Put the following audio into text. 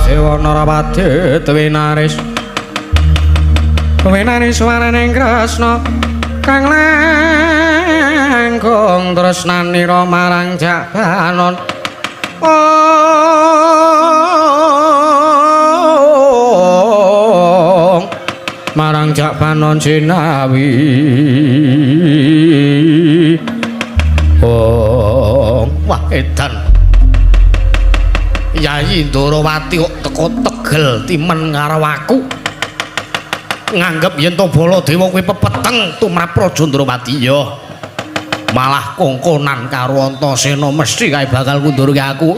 Sewa Narapati Twinaris Winaris wananing Kresna kang langkung tresnanira marang Jakbanon marang Jakbanon Jinawi wah edan Yayi Ndorowati kok teko Tegel timen karo aku nganggep yen to Baladewa kuwi pepeteng tumrap Praja Ndorowati ya malah kongkonan karo Antasena mesti kae bakal ngundurke aku